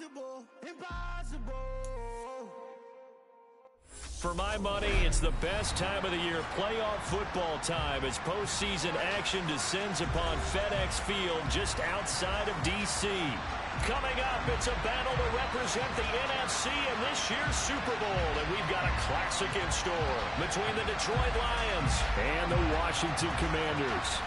impossible, impossible. For my money, it's the best time of the year, playoff football time, as postseason action descends upon FedEx Field just outside of D.C. Coming up, it's a battle to represent the NFC in this year's Super Bowl, and we've got a classic in store between the Detroit Lions and the Washington Commanders.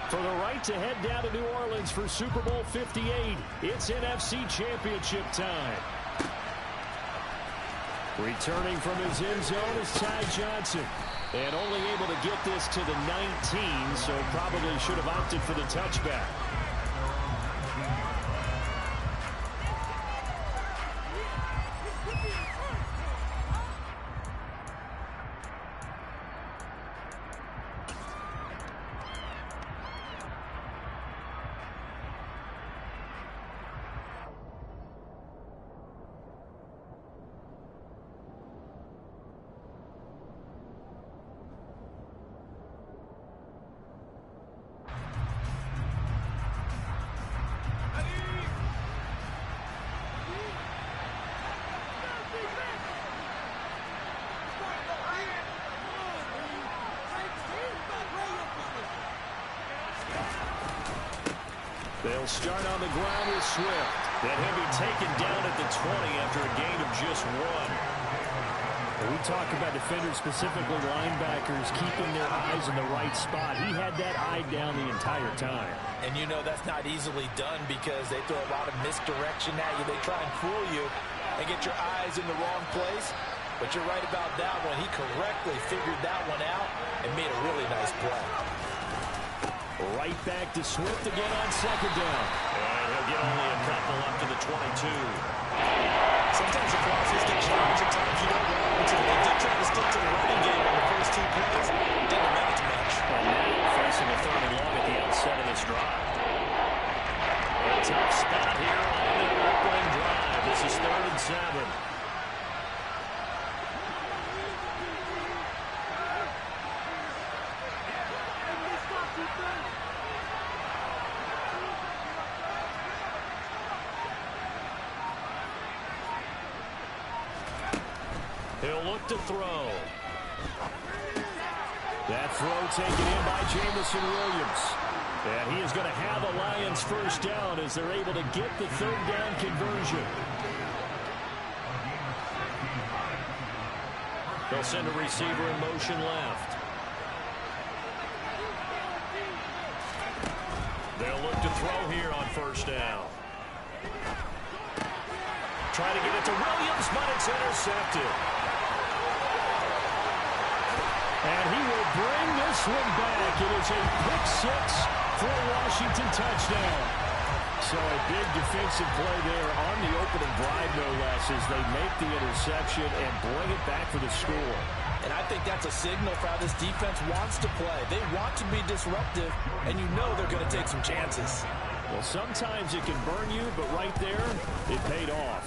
For the right to head down to New Orleans for Super Bowl 58, it's NFC Championship time. Returning from his end zone is Ty Johnson. And only able to get this to the 19, so probably should have opted for the touchback. They'll start on the ground with Swift. Then he'll be taken down at the 20 after a gain of just 1. We talk about defenders, specifically linebackers, keeping their eyes in the right spot. He had that eye down the entire time. And you know that's not easily done because they throw a lot of misdirection at you. They try and fool you and get your eyes in the wrong place. But you're right about that one. He correctly figured that one out and made a really nice play. Right back to Swift again on second down. And he'll get only a couple up to the 22. Sometimes the crosses get challenged. At times you don't run to. They did try to stick to the running game on the first 2 plays. Didn't amount to much. And now facing a 3rd and long at the outset of this drive. A tough spot here on the opening drive. This is 3rd and 7. He'll look to throw. That throw taken in by Jamison Williams. And he is going to have a Lions first down as they're able to get the 3rd down conversion. They'll send a receiver in motion left. They'll look to throw here on first down. Try to get it to Williams, but it's intercepted. And he will bring this one back. It is a pick 6 for a Washington touchdown. So a big defensive play there on the opening drive, no less, as they make the interception and bring it back for the score. And I think that's a signal for how this defense wants to play. They want to be disruptive, and you know they're going to take some chances. Well, sometimes it can burn you, but right there, it paid off.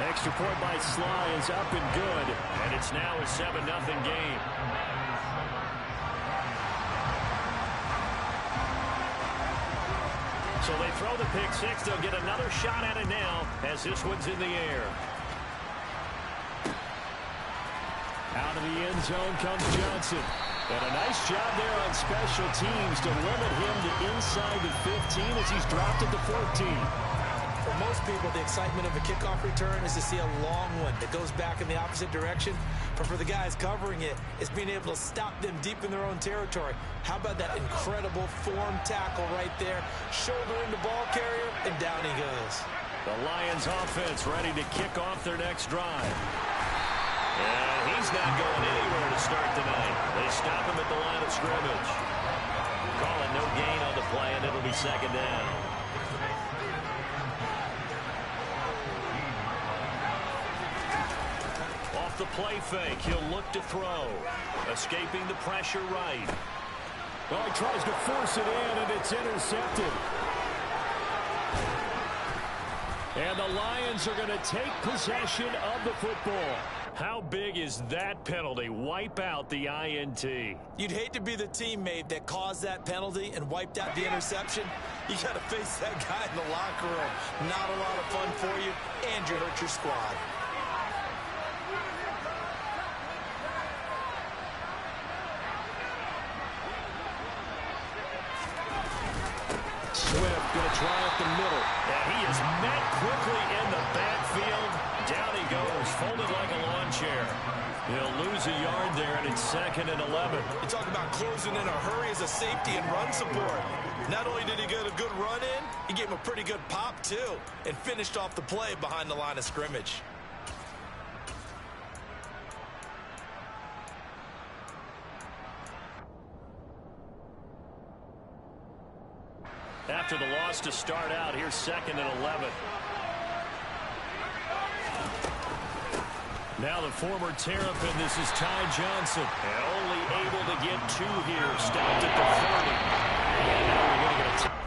Extra point by Sly is up and good, and it's now a 7-0 game. So they throw the pick 6. They'll get another shot at it now as this one's in the air. Out of the end zone comes Johnson. And a nice job there on special teams to limit him to inside the 15 as he's dropped at the 14. For most people, the excitement of a kickoff return is to see a long one that goes back in the opposite direction. But for the guys covering it, it's being able to stop them deep in their own territory. How about that incredible form tackle right there? Shoulder in the ball carrier, and down he goes. The Lions offense ready to kick off their next drive. And he's not going anywhere to start tonight. They stop him at the line of scrimmage. Calling no gain on the play, and it'll be second down. Off the play fake, he'll look to throw. Escaping the pressure right. Well, he tries to force it in, and it's intercepted. And the Lions are going to take possession of the football. How big is that penalty? Wipe out the INT. You'd hate to be the teammate that caused that penalty and wiped out the interception. You got to face that guy in the locker room. Not a lot of fun for you, and you hurt your squad. Swift going to try up the middle. And he is met quickly in the backfield. Down he goes, folded like a lawn chair. He'll lose a yard there, and it's 2nd and 11. You talk about closing in a hurry as a safety and run support. Not only did he get a good run in, he gave him a pretty good pop, too, and finished off the play behind the line of scrimmage. After the loss to start out, here's 2nd and 11. Now the former Terrapin, this is Ty Johnson. And only able to get 2 here. Stopped at the 30. And now we're going to get a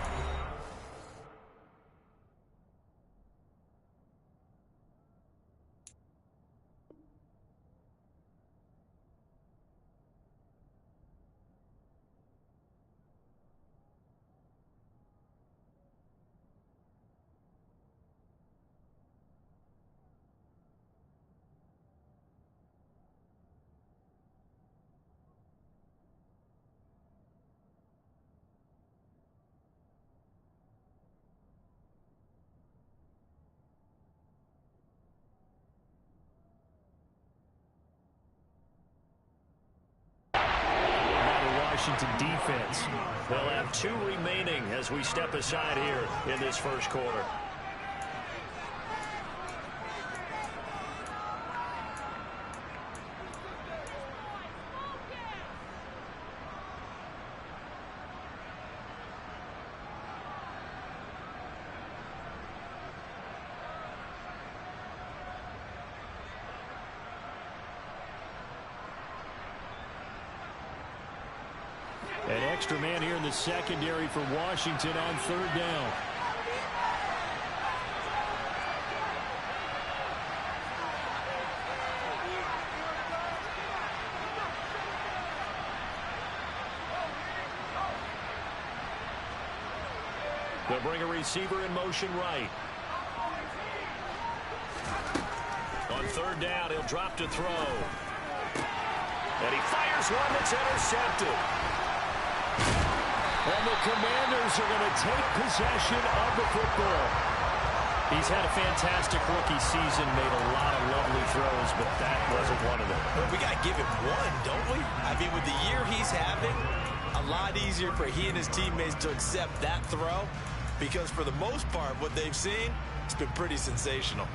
Washington defense. They'll have 2 remaining as we step aside here in this first quarter. An extra man here in the secondary for Washington on 3rd down. They'll bring a receiver in motion right. On 3rd down, he'll drop to throw. And he fires one that's intercepted. And the Commanders are going to take possession of the football. He's had a fantastic rookie season, made a lot of lovely throws, but that wasn't one of them. But we got to give him one, don't we? I mean, with the year he's having, a lot easier for he and his teammates to accept that throw, because for the most part, what they've seen, it's been pretty sensational.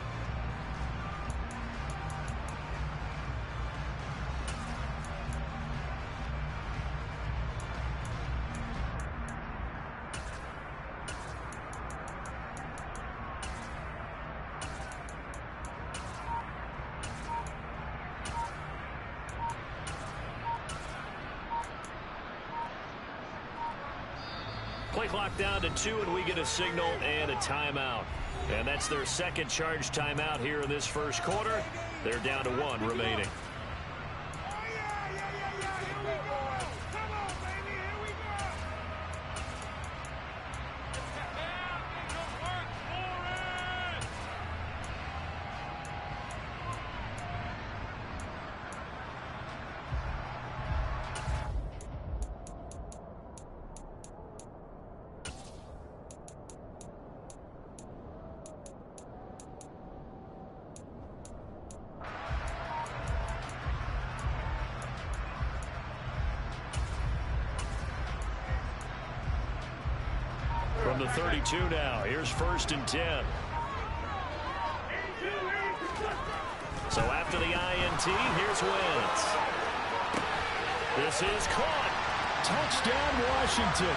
Play clock down to 2, and we get a signal and a timeout. And that's their second charge timeout here in this first quarter. They're down to 1 remaining. From the 32 now, here's 1st and 10. So after the INT, here's Wentz. This is caught. Touchdown, Washington.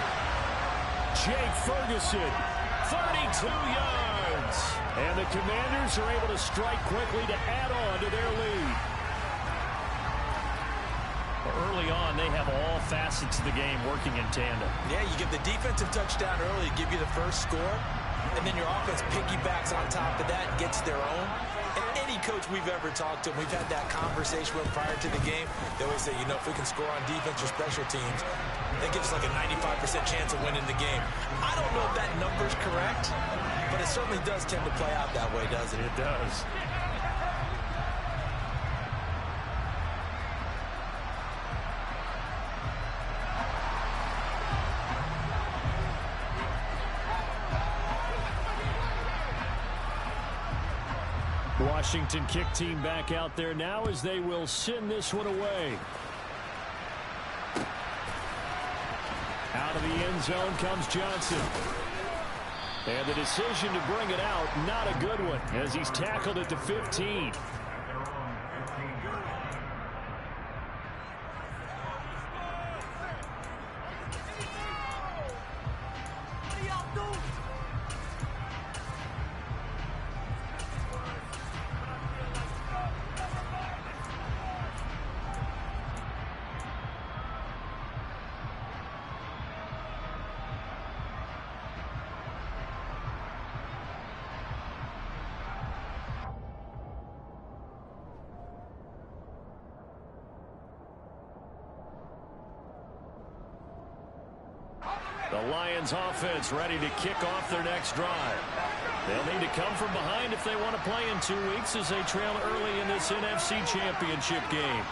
Jake Ferguson, 32 yards. And the Commanders are able to strike quickly to add on to their lead. Early on, they have all facets of the game working in tandem. Yeah, you get the defensive touchdown early, give you the first score, and then your offense piggybacks on top of that and gets their own. And any coach we've ever talked to, we've had that conversation with prior to the game, they always say, you know, if we can score on defense or special teams, that gives us like a 95% chance of winning the game. I don't know if that number's correct, but it certainly does tend to play out that way, doesn't it? It does. Washington kick team back out there now as they will send this one away. Out of the end zone comes Johnson. And the decision to bring it out, not a good one, as he's tackled at the 15. The Lions offense ready to kick off their next drive. They'll need to come from behind if they want to play in 2 weeks as they trail early in this NFC Championship game.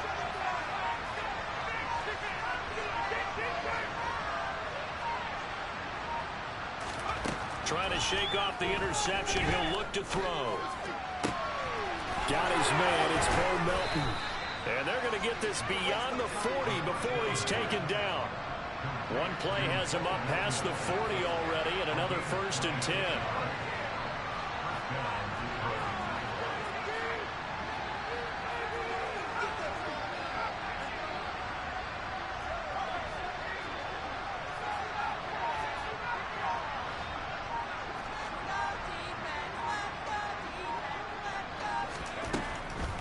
Trying to shake off the interception. He'll look to throw. Got his man. It's Bo Melton. And they're going to get this beyond the 40 before he's taken down. One play has him up past the 40 already, and another 1st and 10.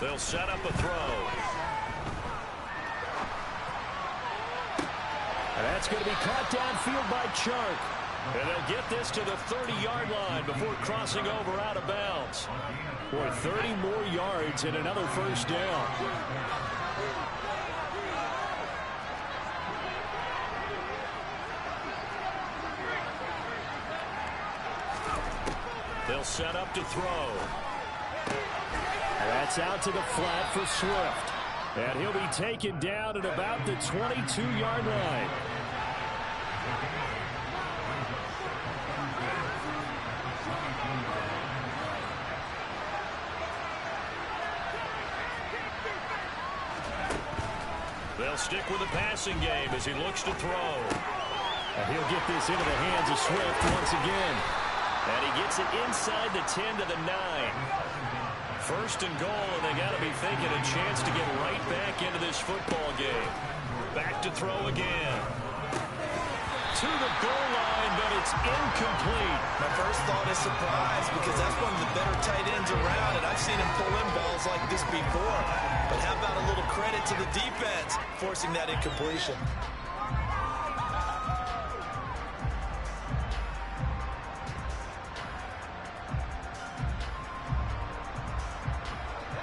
They'll set up a throw. And that's going to be caught downfield by Chark. And they'll get this to the 30-yard line before crossing over out of bounds. Boy, 30 more yards and another 1st down. They'll set up to throw. And that's out to the flat for Swift. And he'll be taken down at about the 22-yard line. They'll stick with the passing game as he looks to throw. And he'll get this into the hands of Swift once again. And he gets it inside the 10 to the 9. 1st and goal, and they got to be thinking a chance to get right back into this football game. Back to throw again. To the goal line, but it's incomplete. My first thought is surprise, because that's one of the better tight ends around, and I've seen him pull in balls like this before. But how about a little credit to the defense forcing that incompletion?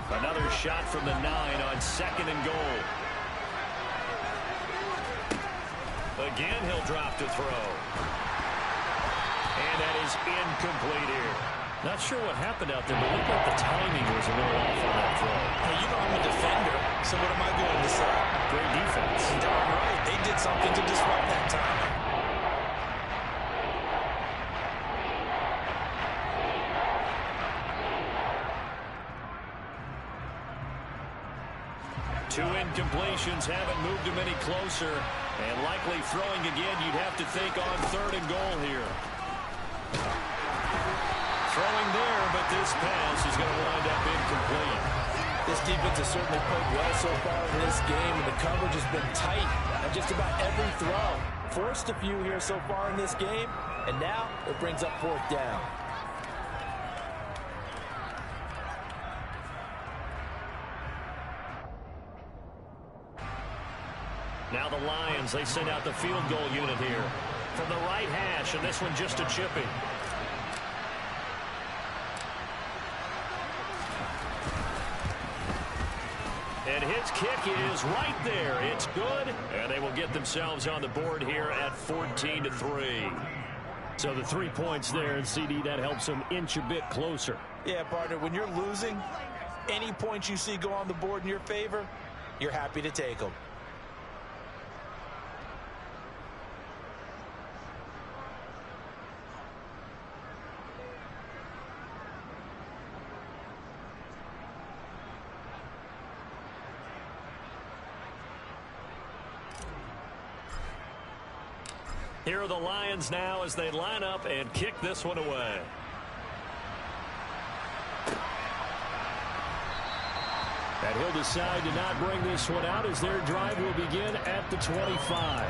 Another shot from the 9 on 2nd and goal. Again, he'll drop to throw. And that is incomplete here. Not sure what happened out there, but looked like the timing was a little off on that throw. Hey, you know I'm a defender, so what am I going to say? Great defense. Darn right. They did something to disrupt that timing. Two incompletions haven't moved him any closer. And likely throwing again, you'd have to think on 3rd and goal here. Throwing there, but this pass is going to wind up incomplete. This defense has certainly played well so far in this game, and the coverage has been tight on just about every throw. Forced a few here so far in this game, and now it brings up fourth down. Now the Lions, they send out the field goal unit here from the right hash, and this one just a chipping. And his kick is right there. It's good, and they will get themselves on the board here at 14-3. So the 3 points there, and CD, that helps them inch a bit closer. Yeah, partner, when you're losing, any points you see go on the board in your favor, you're happy to take them. Here are the Lions now as they line up and kick this one away. And he'll decide to not bring this one out as their drive will begin at the 25.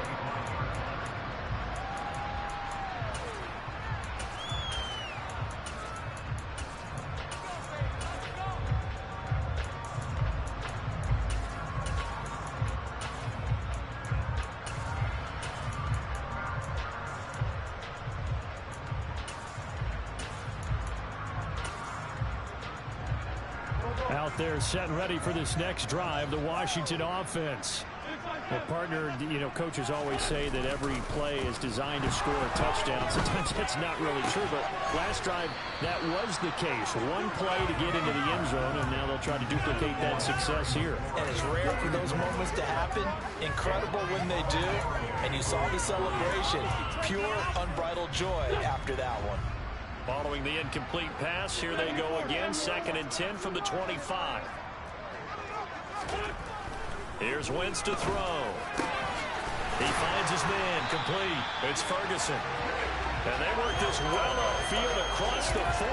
Out there set and ready for this next drive, the Washington offense. Well, partner, you know, coaches always say that every play is designed to score a touchdown. Sometimes that's not really true, but last drive, that was the case. One play to get into the end zone, and now they'll try to duplicate that success here. And it's rare for those moments to happen. Incredible when they do. And you saw the celebration. Pure, unbridled joy after that one. Following the incomplete pass, here they go again. 2nd and 10 from the 25. Here's Wentz to throw. He finds his man complete. It's Ferguson. And they work this well upfield across the 45.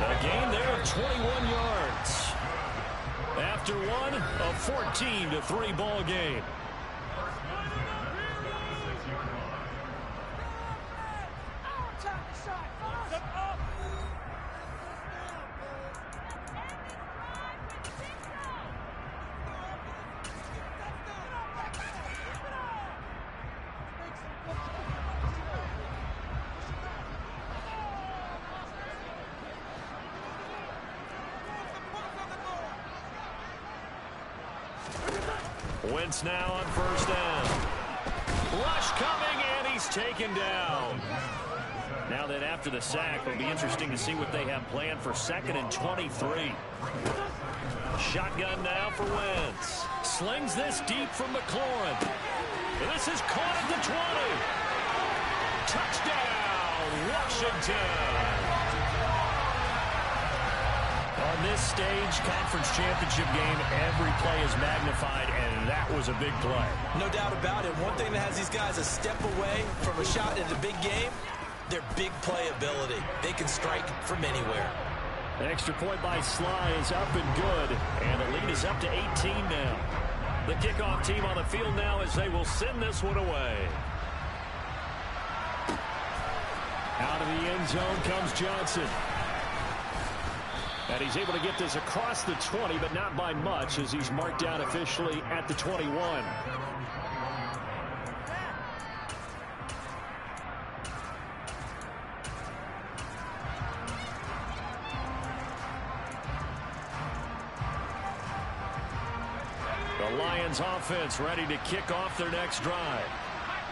A gain there of 21 yards. After one, a 14-3 ball game. Wentz now on 1st down. Rush coming, and he's taken down. Now that after the sack, it'll be interesting to see what they have planned for 2nd and 23. Shotgun now for Wentz. Slings this deep from McLaurin. This is caught at the 20. Touchdown, Washington. On this stage, conference championship game, every play is magnified, and that was a big play. No doubt about it. One thing that has these guys a step away from a shot in the big game, their big play ability. They can strike from anywhere. An extra point by Sly is up and good, and the lead is up to 18 now. The kickoff team on the field now as they will send this one away. Out of the end zone comes Johnson. And he's able to get this across the 20, but not by much, as he's marked down officially at the 21. The Lions offense ready to kick off their next drive.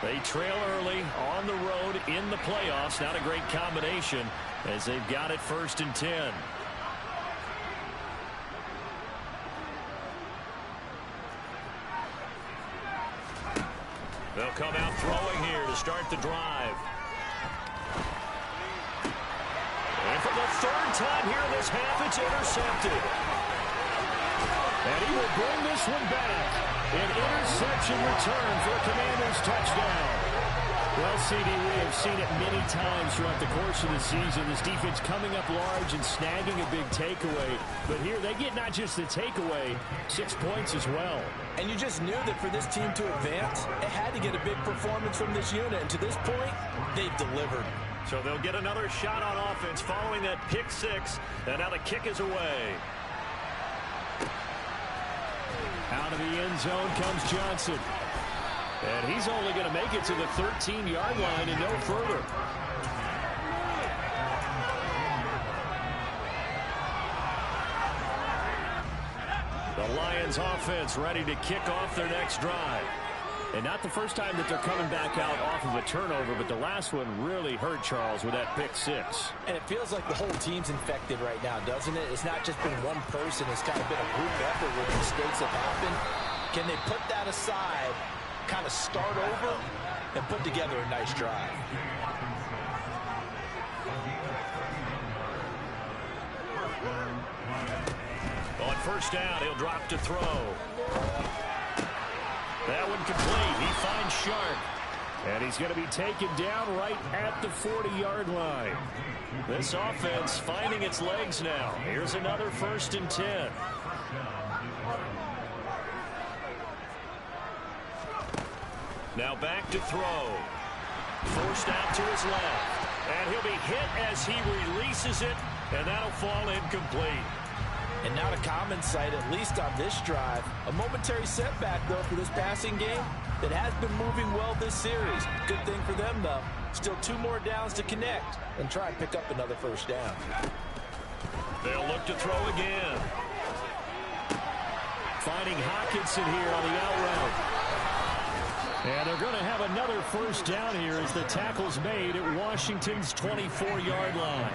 They trail early on the road in the playoffs. Not a great combination as they've got it 1st and 10. They'll come out throwing here to start the drive. And for the 3rd time here in this half, it's intercepted. And he will bring this one back. An interception return for a Commanders touchdown. Well, CD, we have seen it many times throughout the course of the season. This defense coming up large and snagging a big takeaway. But here they get not just the takeaway, 6 points as well. And you just knew that for this team to advance, it had to get a big performance from this unit. And to this point, they've delivered. So they'll get another shot on offense following that pick six. And now the kick is away. Out of the end zone comes Johnson. And he's only going to make it to the 13-yard line and no further. The Lions offense ready to kick off their next drive. And not the first time that they're coming back out off of a turnover, but the last one really hurt Charles with that pick six. And it feels like the whole team's infected right now, doesn't it? It's not just been one person. It's kind of been a group effort where mistakes have happened. Can they put that aside, kind of start over, and put together a nice drive? On first down, he'll drop to throw. That one complete. He finds Sharp. And he's going to be taken down right at the 40-yard line. This offense finding its legs now. Here's another 1st and 10. Now back to throw. Forced out to his left. And he'll be hit as he releases it, and that'll fall incomplete. And not a common sight, at least on this drive. A momentary setback, though, for this passing game that has been moving well this series. Good thing for them, though. Still 2 more downs to connect and try and pick up another first down. They'll look to throw again. Finding Hockenson here on the out route. And they're going to have another first down here as the tackle's made at Washington's 24-yard line.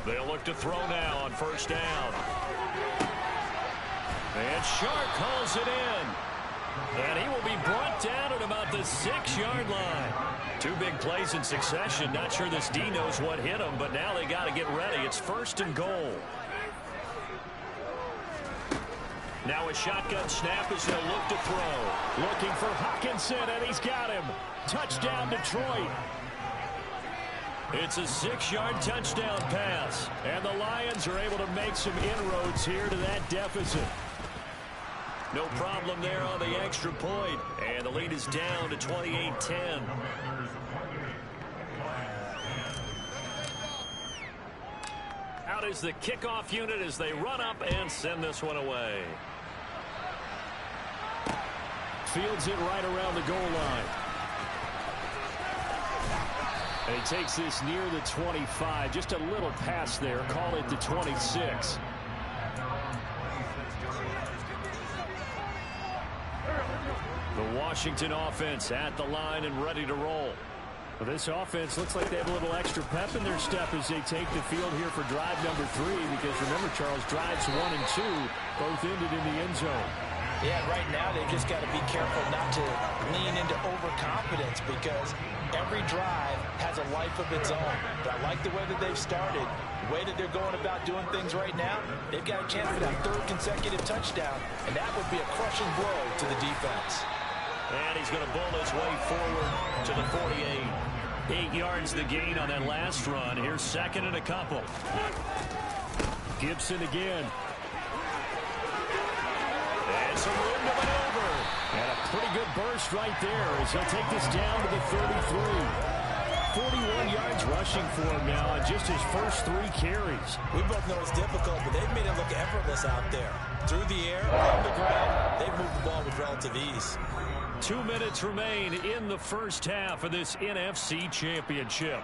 They'll look to throw now on first down. And Sharp calls it in. And he will be brought down at about the 6-yard line. 2 big plays in succession. Not sure this D knows what hit him, but now they got to get ready. It's 1st and goal. Now a shotgun snap as they'll look to throw. Looking for Hockenson, and he's got him. Touchdown, Detroit. It's a 6-yard touchdown pass. And the Lions are able to make some inroads here to that deficit. No problem there on the extra point. And the lead is down to 28-10. Out is the kickoff unit as they run up and send this one away. Fields it right around the goal line. And he takes this near the 25. Just a little pass there. Call it the 26. The Washington offense at the line and ready to roll. Well, this offense looks like they have a little extra pep in their step as they take the field here for drive number 3. Because remember, Charles, drives 1 and 2 both ended in the end zone. Yeah, right now they've just got to be careful not to lean into overconfidence because every drive has a life of its own. But I like the way that they've started, the way that they're going about doing things right now. They've got a chance for that 3rd consecutive touchdown, and that would be a crushing blow to the defense. And he's going to bull his way forward to the 48. 8 yards the gain on that last run. Here's 2nd and a couple. Gibson again. And some room to maneuver. And a pretty good burst right there as he'll take this down to the 33. 41 yards rushing for him now on just his first 3 carries. We both know it's difficult, but they've made it look effortless out there. Through the air, on the ground, they've moved the ball with relative ease. 2 minutes remain in the first half of this NFC Championship.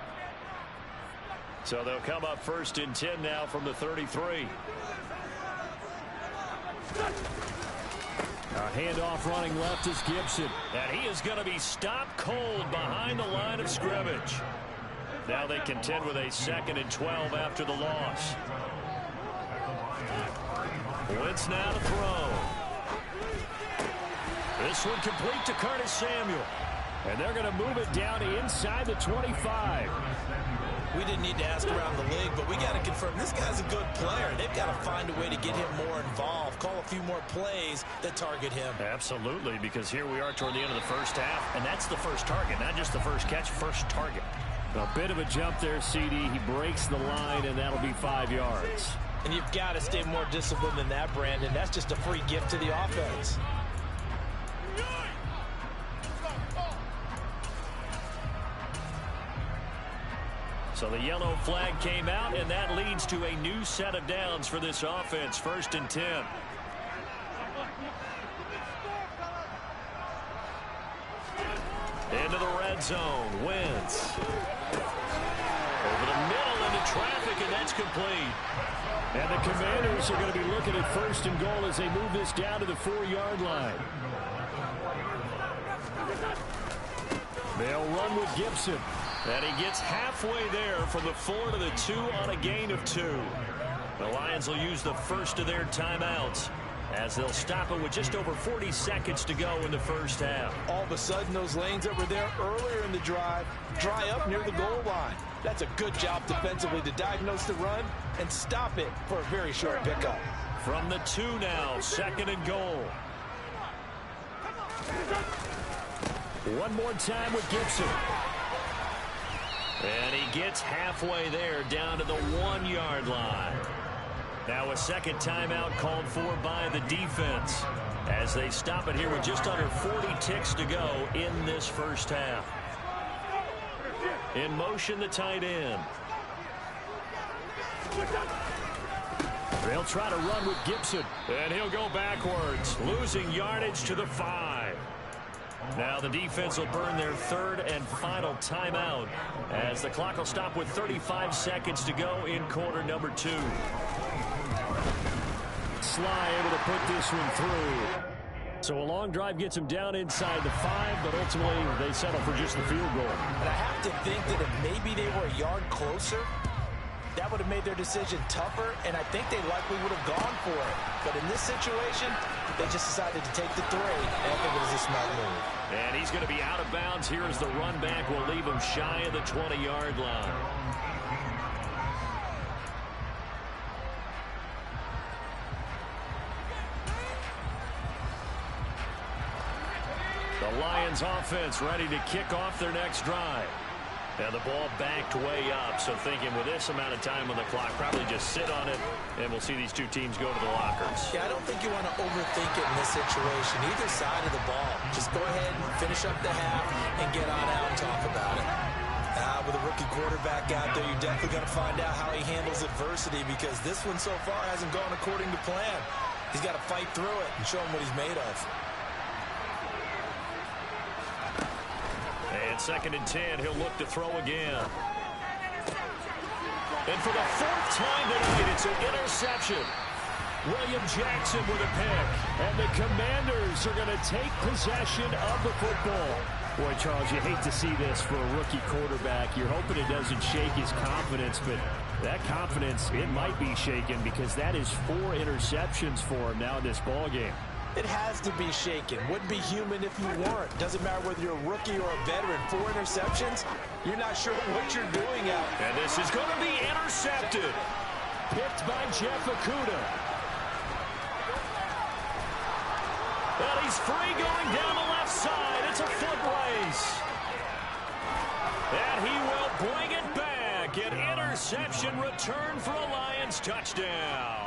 So they'll come up 1st and 10 now from the 33. A handoff running left is Gibson. And he is going to be stopped cold behind the line of scrimmage. Now they contend with a 2nd and 12 after the loss. Wentz now to throw. This one complete to Curtis Samuel. And they're going to move it down inside the 25. We didn't need to ask around the league, but we got to confirm this guy's a good player. They've got to find a way to get him more involved, call a few more plays that target him. Absolutely, because here we are toward the end of the first half, and that's the first target, not just the first catch, first target. A bit of a jump there, CD. He breaks the line, and that'll be 5 yards. And you've got to stay more disciplined than that, Brandon. That's just a free gift to the offense. So the yellow flag came out, and that leads to a new set of downs for this offense. 1st and 10. Into the red zone. Wentz. Over the middle into traffic, and that's complete. And the Commanders are going to be looking at 1st and goal as they move this down to the 4-yard line. They'll run with Gibson. And he gets halfway there from the 4 to the 2 on a gain of 2. The Lions will use the first of their timeouts as they'll stop it with just over 40 seconds to go in the first half. All of a sudden, those lanes that were there earlier in the drive dry up near the goal line. That's a good job defensively to diagnose the run and stop it for a very short pickup. From the 2 now, 2nd and goal. One more time with Gibson. And he gets halfway there down to the 1-yard line. Now a second timeout called for by the defense as they stop it here with just under 40 ticks to go in this first half. In motion, the tight end. They'll try to run with Gibson. And he'll go backwards, losing yardage to the 5. Now the defense will burn their 3rd and final timeout as the clock will stop with 35 seconds to go in quarter number 2. Sly able to put this one through. So a long drive gets him down inside the 5, but ultimately they settle for just the field goal. And I have to think that if maybe they were a yard closer, that would have made their decision tougher, and I think they likely would have gone for it. But in this situation, they just decided to take the 3, and I think it was a smart move. And he's going to be out of bounds here as the run back will leave him shy of the 20-yard line. The Lions offense ready to kick off their next drive. Now the ball backed way up, so thinking with this amount of time on the clock, probably just sit on it, and we'll see these two teams go to the lockers. Yeah, I don't think you want to overthink it in this situation, either side of the ball. Just go ahead and finish up the half and get on out and talk about it. With a rookie quarterback out there, you're definitely going to find out how he handles adversity because this one so far hasn't gone according to plan. He's got to fight through it and show him what he's made of. And 2nd and 10, he'll look to throw again. And for the 4th time tonight, it's an interception. William Jackson with a pick. And the Commanders are going to take possession of the football. Boy, Charles, you hate to see this for a rookie quarterback. You're hoping it doesn't shake his confidence, but that confidence, it might be shaken because that is 4 interceptions for him now in this ballgame. It has to be shaken. Wouldn't be human if you weren't. Doesn't matter whether you're a rookie or a veteran. 4 interceptions, you're not sure what you're doing out. And this is going to be intercepted. Picked by Jeff Okudah. And he's free going down the left side. It's a foot race. And he will bring it back. An interception return for a Lions touchdown.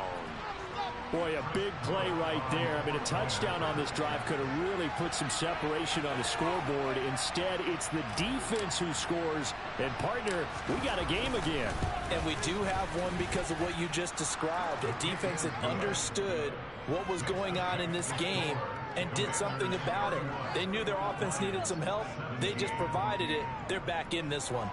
Boy, a big play right there. I mean, a touchdown on this drive could have really put some separation on the scoreboard. Instead, it's the defense who scores. And, partner, we got a game again. And we do have one because of what you just described. A defense that understood what was going on in this game and did something about it. They knew their offense needed some help. They just provided it. They're back in this one.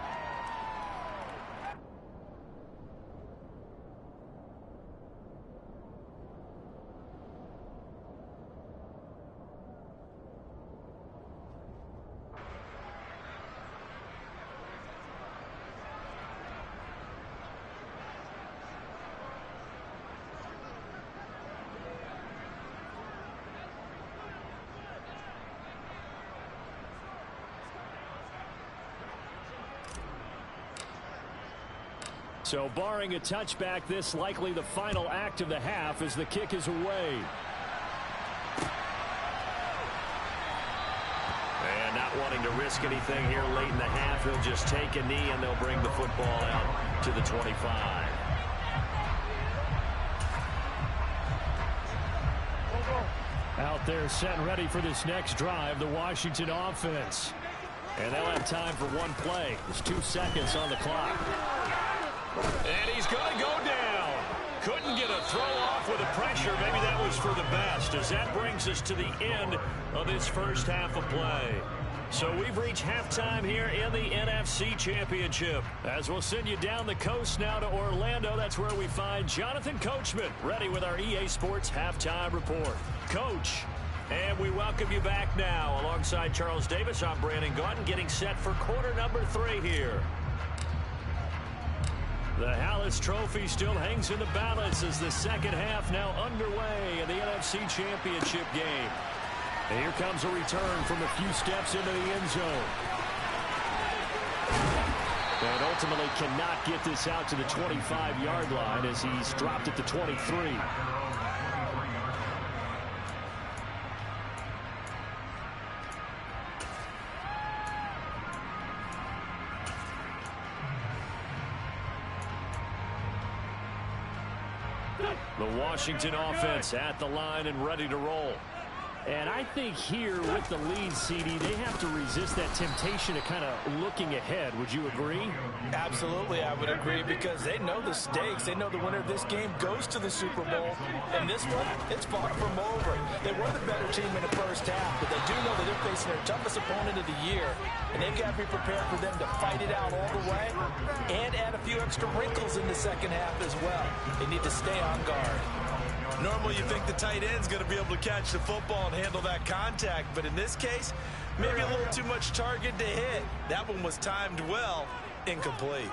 So barring a touchback, this likely the final act of the half as the kick is away. And not wanting to risk anything here late in the half, he'll just take a knee and they'll bring the football out to the 25. Out there set and ready for this next drive, the Washington offense. And they'll have time for one play. There's 2 seconds on the clock. And he's going to go down. Couldn't get a throw off with the pressure. Maybe that was for the best, as that brings us to the end of this first half of play. So we've reached halftime here in the NFC Championship. As we'll send you down the coast now to Orlando, that's where we find Jonathan Coachman, ready with our EA Sports Halftime Report. Coach, and we welcome you back now. Alongside Charles Davis, I'm Brandon Gaudin, getting set for quarter number 3 here. The Hallis Trophy still hangs in the balance as the second half now underway in the NFC Championship game. And here comes a return from a few steps into the end zone. And ultimately cannot get this out to the 25-yard line as he's dropped at the 23. The Washington offense at the line and ready to roll. And I think here with the lead, CD, they have to resist that temptation of kind of looking ahead. Would you agree? Absolutely, I would agree, because they know the stakes. They know the winner of this game goes to the Super Bowl. And this one, it's fought from over. They were the better team in the first half, but they do know that they're facing their toughest opponent of the year. And they've got to be prepared for them to fight it out all the way and add a few extra wrinkles in the second half as well. They need to stay on guard. Normally you think the tight end's going to be able to catch the football and handle that contact, but in this case, maybe a little too much target to hit. That one was timed well, incomplete.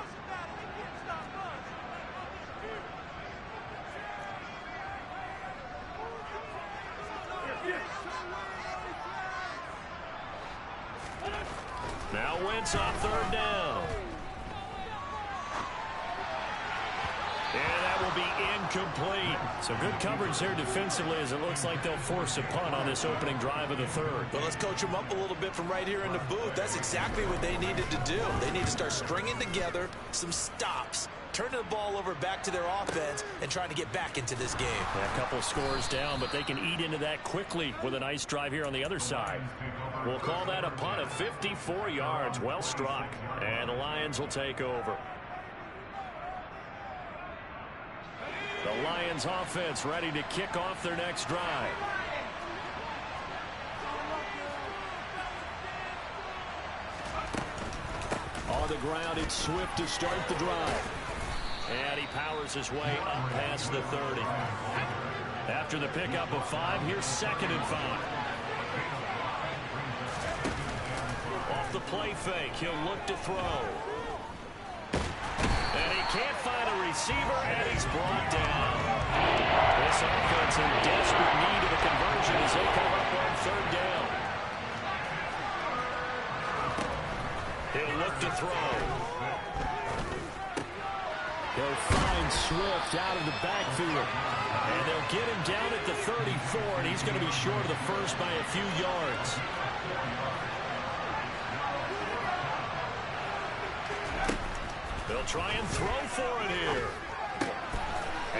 Now Wentz on third down. And that will be incomplete. So good coverage there defensively as it looks like they'll force a punt on this opening drive of the third. Well, let's coach them up a little bit from right here in the booth. That's exactly what they needed to do. They need to start stringing together some stops, turning the ball over back to their offense, and trying to get back into this game. Yeah, a couple scores down, but they can eat into that quickly with a nice drive here on the other side. We'll call that a punt of 54 yards. Well struck. And the Lions will take over. The Lions offense ready to kick off their next drive. On the ground, it's Swift to start the drive. And he powers his way up past the 30. After the pickup of 5, here's 2nd and 5. Off the play fake, he'll look to throw. And he can't find a receiver, and he's brought down. This offense in desperate need of a conversion as they come up on third down. He'll look to throw. They'll find Swift out of the backfield. And they'll get him down at the 34, and he's going to be short of the first by a few yards. They'll try and throw for it here.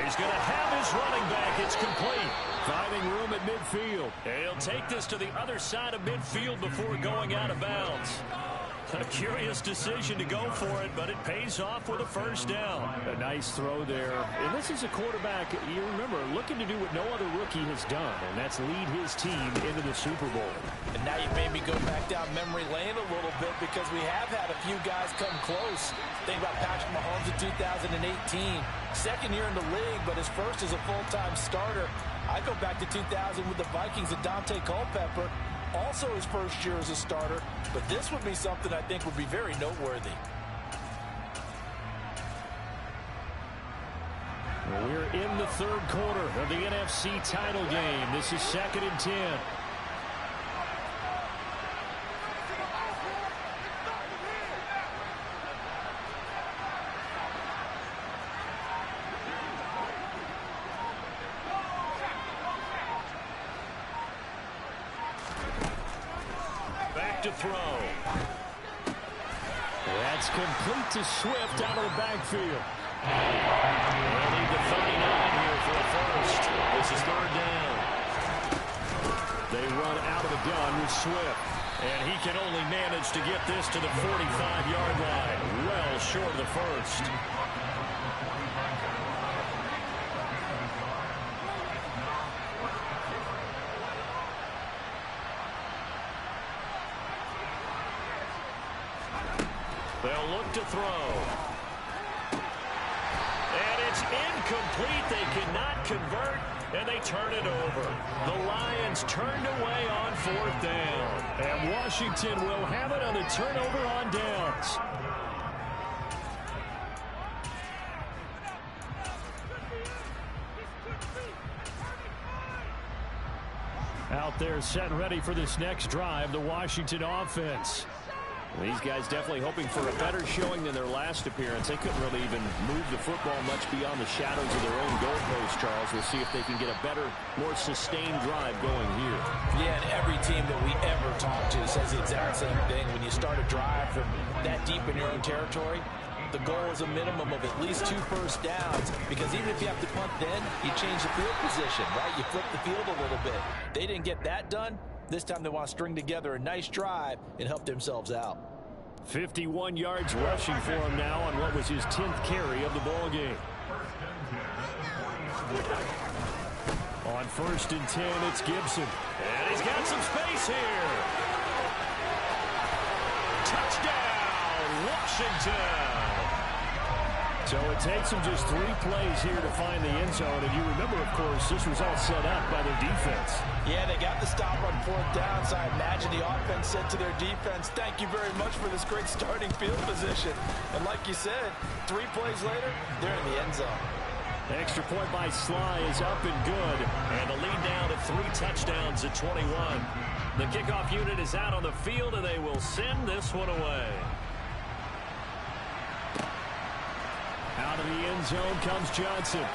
He's going to have his running back. It's complete. Finding room at midfield. And he'll take this to the other side of midfield before going out of bounds. A curious decision to go for it, but it pays off with a first down. A nice throw there. And this is a quarterback, you remember, looking to do what no other rookie has done, and that's lead his team into the Super Bowl. And now you made me go back down memory lane a little bit, because we have had a few guys come close. Think about Patrick Mahomes in 2018. Second year in the league, but his first as a full-time starter. I go back to 2000 with the Vikings and Dante Culpepper. Also his first year as a starter, but this would be something I think would be very noteworthy. We're in the third quarter of the NFC title game. This is 2nd and 10. to throw. That's complete to Swift out of the backfield. They'll need the 39 here for a first. This is third down. They run out of the gun with Swift. And he can only manage to get this to the 45-yard line. Well short of the first. They'll look to throw. And it's incomplete. They cannot convert, and they turn it over. The Lions turned away on fourth down. And Washington will have it on the turnover on downs. Out there set and ready for this next drive, the Washington offense. These guys definitely hoping for a better showing than their last appearance. They couldn't really even move the football much beyond the shadows of their own goalpost, Charles. We'll see if they can get a better, more sustained drive going here. Yeah, and every team that we ever talk to says the exact same thing. When you start a drive from that deep in your own territory, the goal is a minimum of at least 2 first downs, because even if you have to punt then, you change the field position, right? You flip the field a little bit. They didn't get that done. This time they want to string together a nice drive and help themselves out. 51 yards rushing for him now on what was his 10th carry of the ball game. On first and 10, it's Gibson. And he's got some space here. Touchdown, Washington. So it takes them just 3 plays here to find the end zone. And you remember, of course, this was all set up by their defense. Yeah, they got the stop on fourth down, so I imagine the offense said to their defense, thank you very much for this great starting field position. And like you said, 3 plays later, they're in the end zone. Extra point by Sly is up and good. And the lead now to 3 touchdowns at 21. The kickoff unit is out on the field, and they will send this one away. Out of the end zone comes Johnson.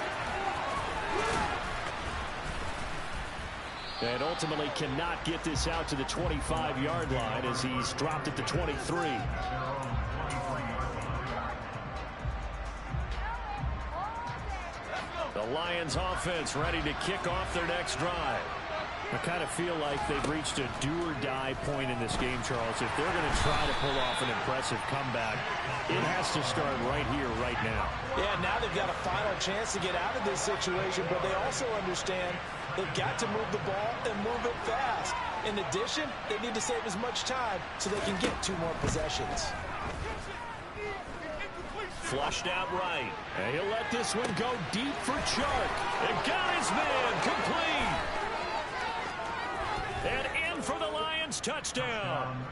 And ultimately cannot get this out to the 25-yard line as he's dropped at the 23. The Lions offense ready to kick off their next drive. I kind of feel like they've reached a do-or-die point in this game, Charles. If they're going to try to pull off an impressive comeback, it has to start right here, right now. Yeah, now they've got a final chance to get out of this situation, but they also understand they've got to move the ball and move it fast. In addition, they need to save as much time so they can get 2 more possessions. Flushed out right. And he'll let this one go deep for Chark. And got his man complete. And in for the Lions touchdown.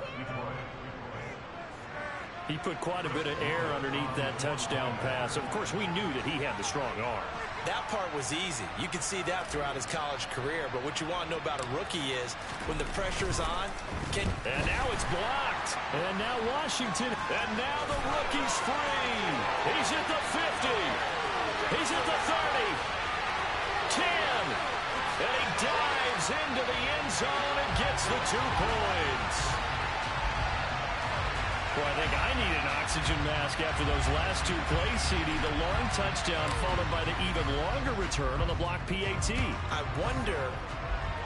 He put quite a bit of air underneath that touchdown pass. Of course, we knew that he had the strong arm. That part was easy. You can see that throughout his college career. But what you want to know about a rookie is when the pressure's on. And now it's blocked. And now Washington. And now the rookie's free. He's at the 50. He's at the 30. 10. And he dives into the end zone and gets the 2 points. Boy, I think I need an oxygen mask after those last 2 plays, CD. The long touchdown followed by the even longer return on the block PAT. I wonder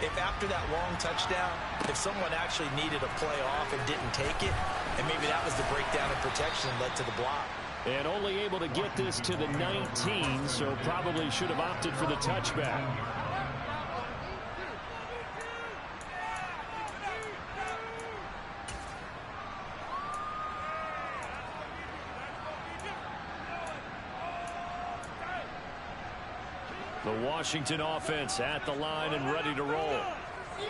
if after that long touchdown, if someone actually needed a play off and didn't take it, and maybe that was the breakdown in protection that led to the block. And only able to get this to the 19, so probably should have opted for the touchback. The Washington offense at the line and ready to roll.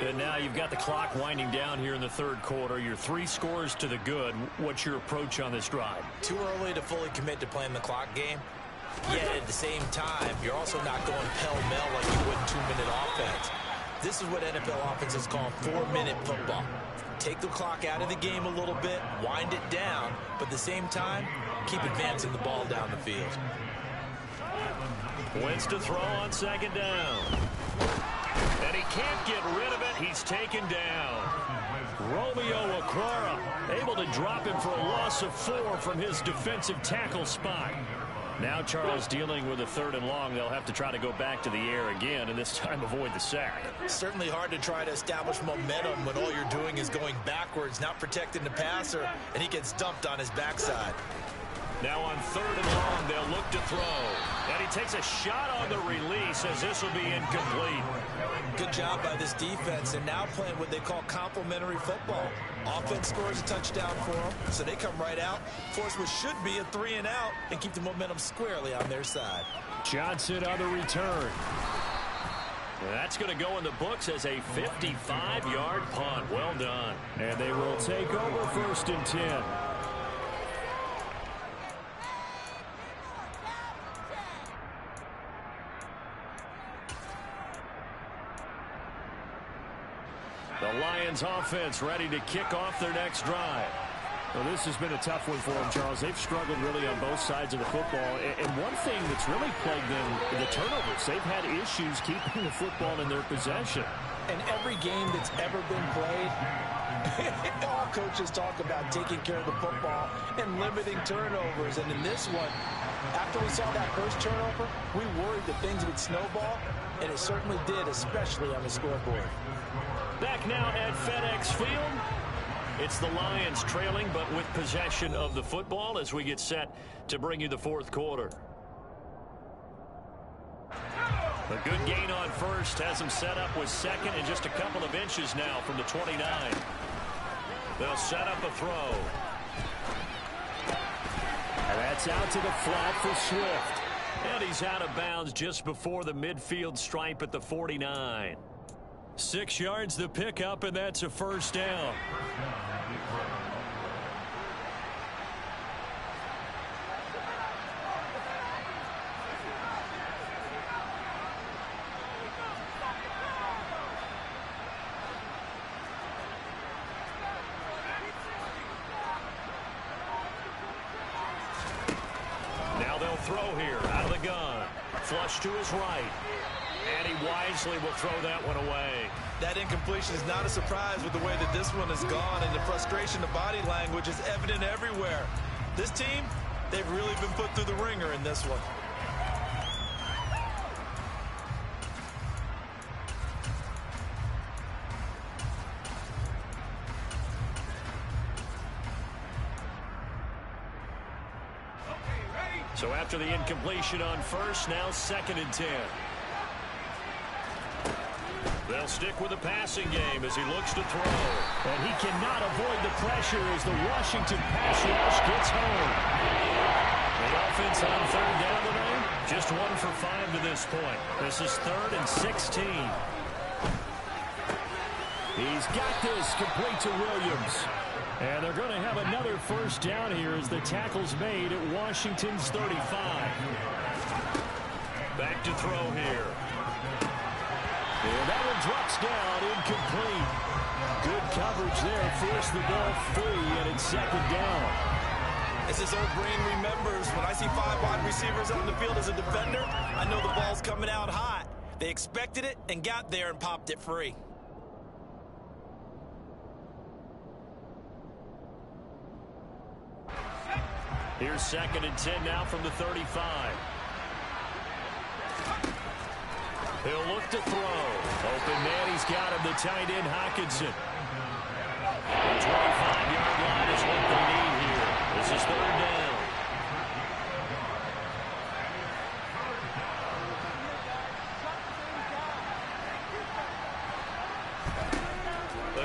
And now you've got the clock winding down here in the 3rd quarter. You're 3 scores to the good. What's your approach on this drive? Too early to fully commit to playing the clock game. Yet at the same time, you're also not going pell-mell like you would in 2-minute offense. This is what NFL offenses call 4-minute football. Take the clock out of the game a little bit, wind it down, but at the same time, keep advancing the ball down the field. Wins to throw on 2nd down. And he can't get rid of it. He's taken down. Romeo Okwara able to drop him for a loss of 4 from his defensive tackle spot. Now Charles dealing with a 3rd and long. They'll have to try to go back to the air again and this time avoid the sack. Certainly hard to try to establish momentum when all you're doing is going backwards, not protecting the passer, and he gets dumped on his backside. Now on 3rd and long, they'll look to throw. And he takes a shot on the release as this will be incomplete. Good job by this defense, and now playing what they call complementary football. Offense scores a touchdown for them, so they come right out, force what should be a 3 and out, and keep the momentum squarely on their side. Johnson on the return. That's going to go in the books as a 55-yard punt. Well done. And they will take over 1st and 10. The Lions offense ready to kick off their next drive. Well, this has been a tough one for them, Charles. They've struggled really on both sides of the football. And one thing that's really plagued them, the turnovers. They've had issues keeping the football in their possession. In every game that's ever been played, all coaches talk about taking care of the football and limiting turnovers. And in this one, after we saw that first turnover, we worried that things would snowball, and it certainly did, especially on the scoreboard. Back now at FedEx Field. It's the Lions trailing, but with possession of the football as we get set to bring you the 4th quarter. A good gain on 1st has them set up with 2nd and just a couple of inches now from the 29. They'll set up a throw. And that's out to the flat for Swift. And he's out of bounds just before the midfield stripe at the 49. 6 yards the pickup, and that's a 1st down. Now they'll throw here out of the gun. Flush to his right. And he wisely will throw that one away. That incompletion is not a surprise with the way that this one has gone, and the frustration of body language is evident everywhere. This team, they've really been put through the ringer in this one. So after the incompletion on 1st, now 2nd and 10. They'll stick with the passing game as he looks to throw. And he cannot avoid the pressure as the Washington pass rush gets home. The offense on 3rd down today, just 1 for 5 to this point. This is 3rd and 16. He's got this complete to Williams. And they're going to have another 1st down here as the tackle's made at Washington's 35. Back to throw here. And that one drops down, incomplete. Good coverage there, forced the ball free, and it's 2nd down. As his old brain remembers, when I see 5 wide receivers on the field as a defender, I know the ball's coming out hot. They expected it and got there and popped it free. Here's 2nd and 10 now from the 35. He'll look to throw. Open man, he's got him, the tight end, Hockenson. The 25-yard line is what they need here. This is 3rd down.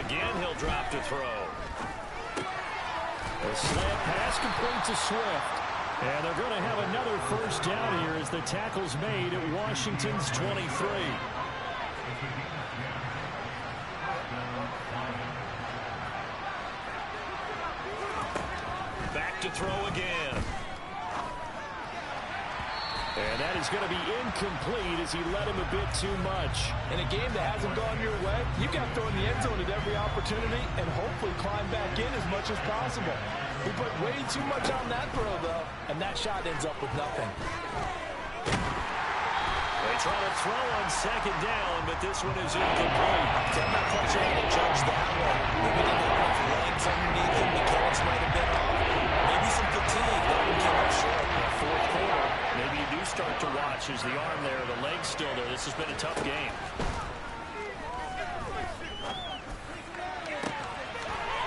Again, he'll drop to throw. A slant pass complete to Swift. And they're going to have another 1st down here as the tackle's made at Washington's 23. Back to throw again. And that is going to be incomplete as he led him a bit too much. In a game that hasn't gone your way, you've got to throw in the end zone at every opportunity and hopefully climb back in as much as possible. He put way too much on that throw, though, and that shot ends up with nothing. They Trying to throw on second down, but this one is incomplete. I'm not quite sure how to judge that one. Maybe didn't have enough legs underneath him. Mechanics might have been off. Maybe some fatigue. That one came up short in the fourth quarter. Maybe you do start to watch as the arm there, the leg's still there. This has been a tough game.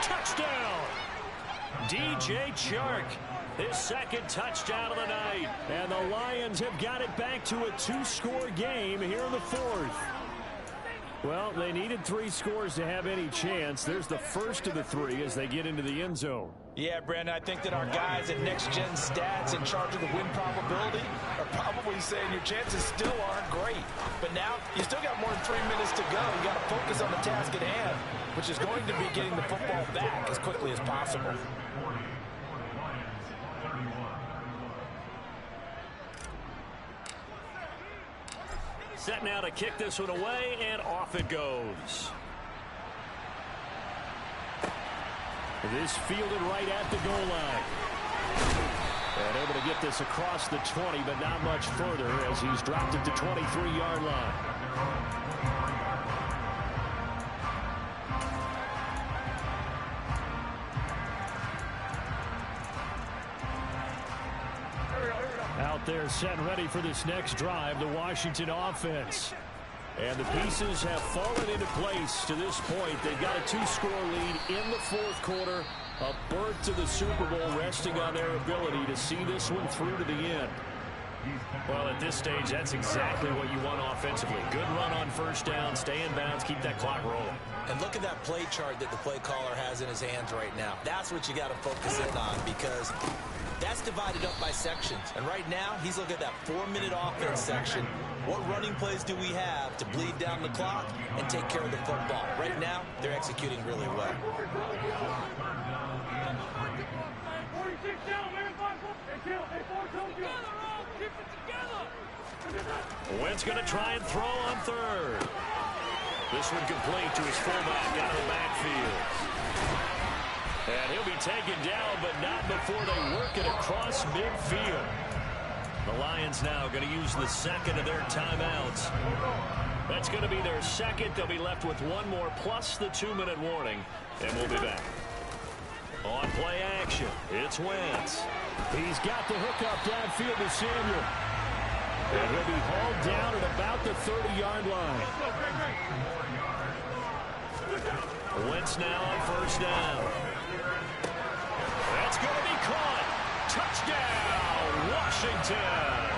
Touchdown! DJ Chark. His second touchdown of the night. And the Lions have got it back to a 2-score game here in the fourth. Well, they needed 3 scores to have any chance. There's the first of the 3 as they get into the end zone. Yeah, Brandon, I think that our guys at Next Gen Stats in charge of the win probability are probably saying your chances still aren't great. But now, you still got more than 3 minutes to go. You got to focus on the task at hand, which is going to be getting the football back as quickly as possible. Set now to kick this one away, and off it goes. This fielded right at the goal line. And able to get this across the 20, but not much further as he's dropped it to 23-yard line. Out there set and ready for this next drive, the Washington offense. And the pieces have fallen into place to this point. They've got a 2-score lead in the fourth quarter. A berth to the Super Bowl resting on their ability to see this one through to the end. Well, at this stage, that's exactly what you want offensively. Good run on first down, stay in bounds, keep that clock rolling. And look at that play chart that the play caller has in his hands right now. That's what you got to focus in on, because that's divided up by sections. And right now, he's looking at that 4-minute offense section. What running plays do we have to bleed down the clock and take care of the football? Right now, they're executing really well. Wentz going to try and throw on third. This one complete to his fullback out of the backfield. And he'll be taken down, but not before they work it across midfield. The Lions now going to use the second of their timeouts. That's going to be their second. They'll be left with one more plus the 2-minute warning, and we'll be back. On play action, it's Wentz. He's got the hookup downfield to Samuel. And he'll be hauled down at about the 30-yard line. Wentz now on first down. That's going to be caught. Touchdown, Washington.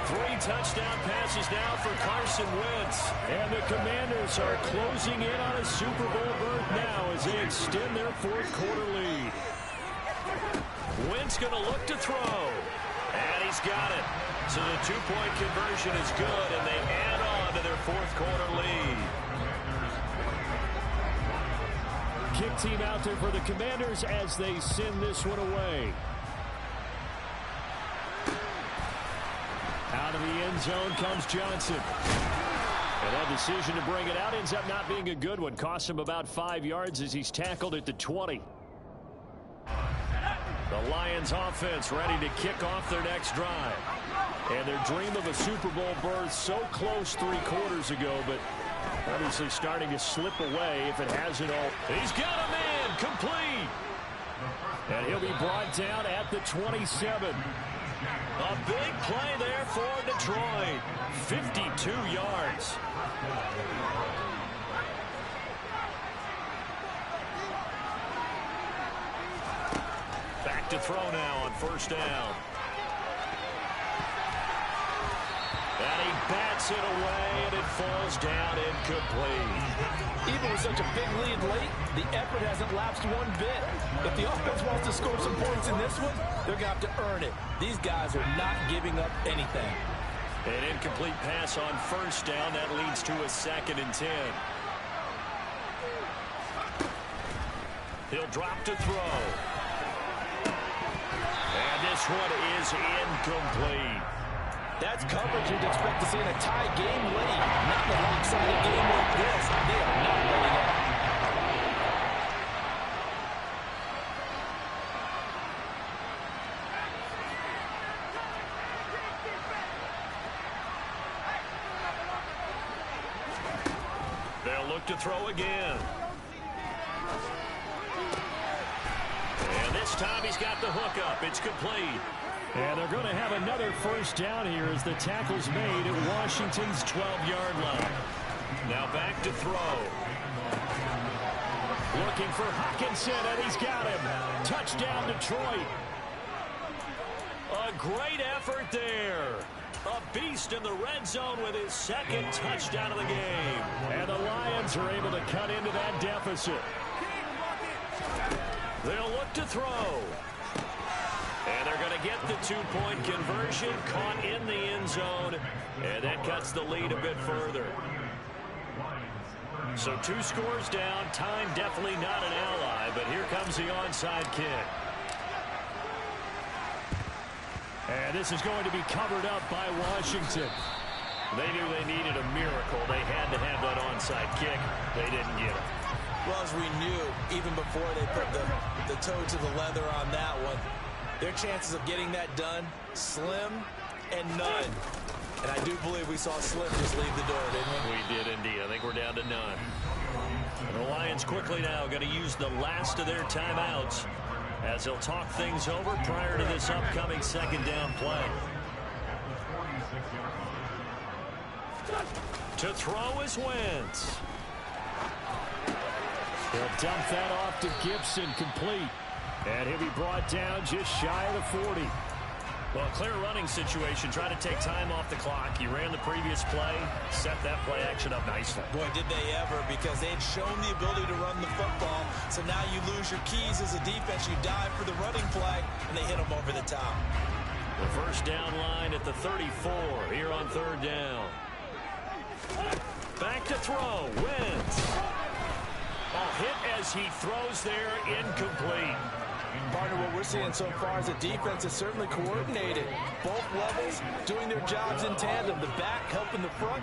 3 touchdown passes now for Carson Wentz. And the Commanders are closing in on a Super Bowl berth now as they extend their fourth quarter lead. Wentz going to look to throw. And he's got it. So the 2-point conversion is good, and they add on to their fourth quarter lead. Kick team out there for the Commanders as they send this one away. Out of the end zone comes Johnson. And that decision to bring it out ends up not being a good one. Costs him about 5 yards as he's tackled at the 20. The Lions offense ready to kick off their next drive. And their dream of a Super Bowl berth so close 3 quarters ago, but obviously starting to slip away if it hasn't all. He's got a man complete. And he'll be brought down at the 27. A big play there for Detroit. 52 yards. Back to throw now on first down. And he bats it away, and it falls down incomplete. Even with such a big lead late, the effort hasn't lapsed one bit. If the offense wants to score some points in this one, they're going to have to earn it. These guys are not giving up anything. An incomplete pass on first down. That leads to a 2nd and 10. He'll drop to throw. And this one is incomplete. That's coverage you'd expect to see in a tie game late. Not in a lopsided game like this. They are not letting up. back to throw again. And this time he's got the hook up. It's complete. And they're going to have another first down here as the tackle's made at Washington's 12-yard line. Now back to throw. Looking for Hockenson, and he's got him. Touchdown, Detroit. A great effort there. A beast in the red zone with his second touchdown of the game. And the Lions are able to cut into that deficit. They'll look to throw. And they're going to get the two-point conversion, caught in the end zone, and that cuts the lead a bit further. So 2 scores down, time definitely not an ally, but here comes the onside kick. And this is going to be covered up by Washington. They knew they needed a miracle. They had to have that onside kick. They didn't get it. Well, as we knew, even before they put the toe to the leather on that one, their chances of getting that done, slim and none. And I do believe we saw Slim just leave the door, didn't we? We did indeed. I think we're down to none. And the Lions quickly now going to use the last of their timeouts as they'll talk things over prior to this upcoming second down play. To throw is Wentz. They'll dump that off to Gibson, complete. And he'll be brought down just shy of the 40. Well, clear running situation. Try to take time off the clock. You ran the previous play, set that play action up nicely. Boy, did they ever, because they had shown the ability to run the football. So now you lose your keys as a defense. You dive for the running play, and they hit them over the top. The first down line at the 34 here on third down. Back to throw. Wentz. A hit as he throws there, incomplete. Partner, what we're seeing so far is the defense is certainly coordinated. Both levels doing their jobs in tandem. The back helping the front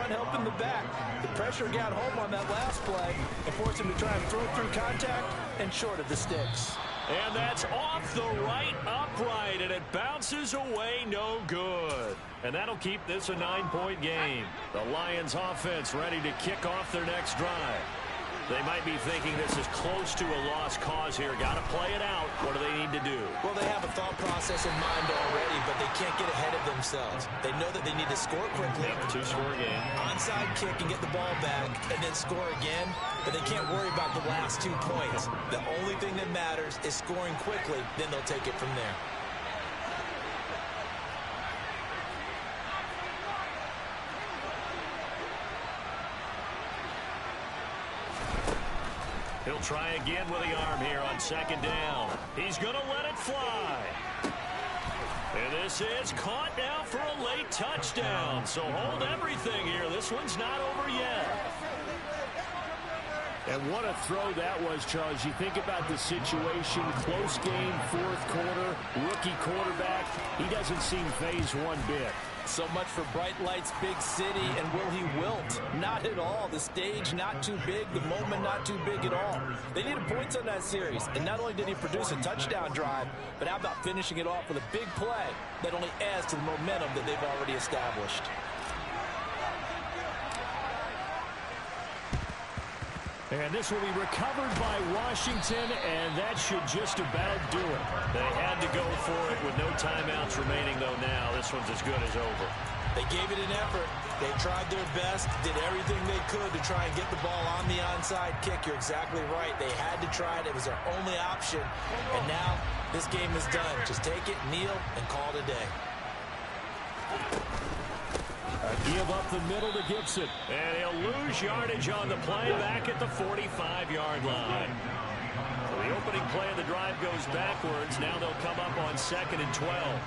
helping the back. The pressure got home on that last play and forced him to try and throw through contact and short of the sticks. And that's off the right upright, and it bounces away no good. And that'll keep this a 9-point game. The Lions offense ready to kick off their next drive. They might be thinking this is close to a lost cause here. Got to play it out. What do they need to do? Well, they have a thought process in mind already, but they can't get ahead of themselves. They know that they need to score quickly. Yep, 2-score game. Onside kick and get the ball back and then score again, but they can't worry about the last 2 points. The only thing that matters is scoring quickly, then they'll take it from there. He'll try again with the arm here on second down. He's going to let it fly. And this is caught now for a late touchdown. So hold everything here. This one's not over yet. And what a throw that was, Charles. You think about the situation, close game, fourth quarter, rookie quarterback. He doesn't seem phased one bit. So much for bright lights, big city, and will he wilt? Not at all. The stage not too big, the moment not too big at all. They needed points on that series, and not only did he produce a touchdown drive, but how about finishing it off with a big play that only adds to the momentum that they've already established. And this will be recovered by Washington, and that should just about do it. They had to go for it with no timeouts remaining, though, now. This one's as good as over. They gave it an effort. They tried their best, did everything they could to try and get the ball on the onside kick. You're exactly right. They had to try it. It was their only option. And now this game is done. Just take it, kneel, and call it a day. Give up the middle to Gibson. And he'll lose yardage on the play back at the 45-yard line. So the opening play of the drive goes backwards. Now they'll come up on 2nd and 12.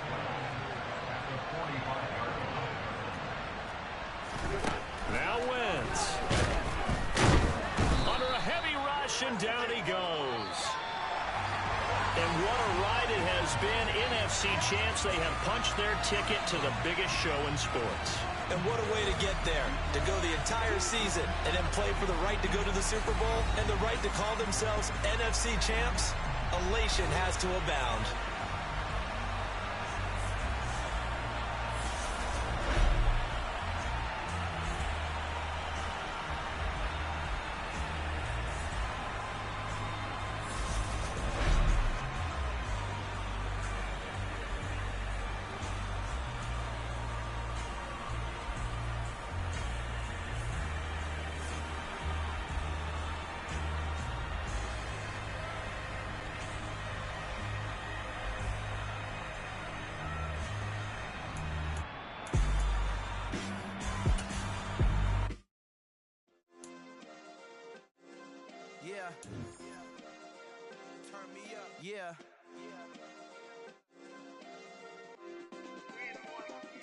Now Wentz. Under a heavy rush, and down he goes. And what a ride it has been. NFC champs, they have punched their ticket to the biggest show in sports. And what a way to get there, to go the entire season and then play for the right to go to the Super Bowl and the right to call themselves NFC champs. Elation has to abound. Turn me up. Yeah.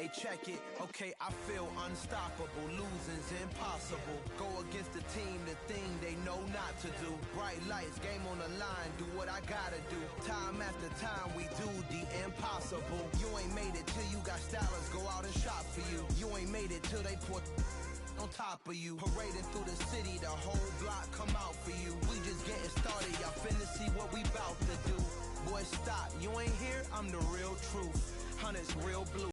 Hey, check it. Okay, I feel unstoppable. Losing's impossible. Go against the team, the thing they know not to do. Bright lights, game on the line, do what I gotta do. Time after time, we do the impossible. You ain't made it till you got stylers go out and shop for you. You ain't made it till they put on top of you. Parading through the city, the whole block come out for you. We just getting started, y'all finna see what we bout to do. Boy, stop, you ain't here, I'm the real truth. Hunters, real blue.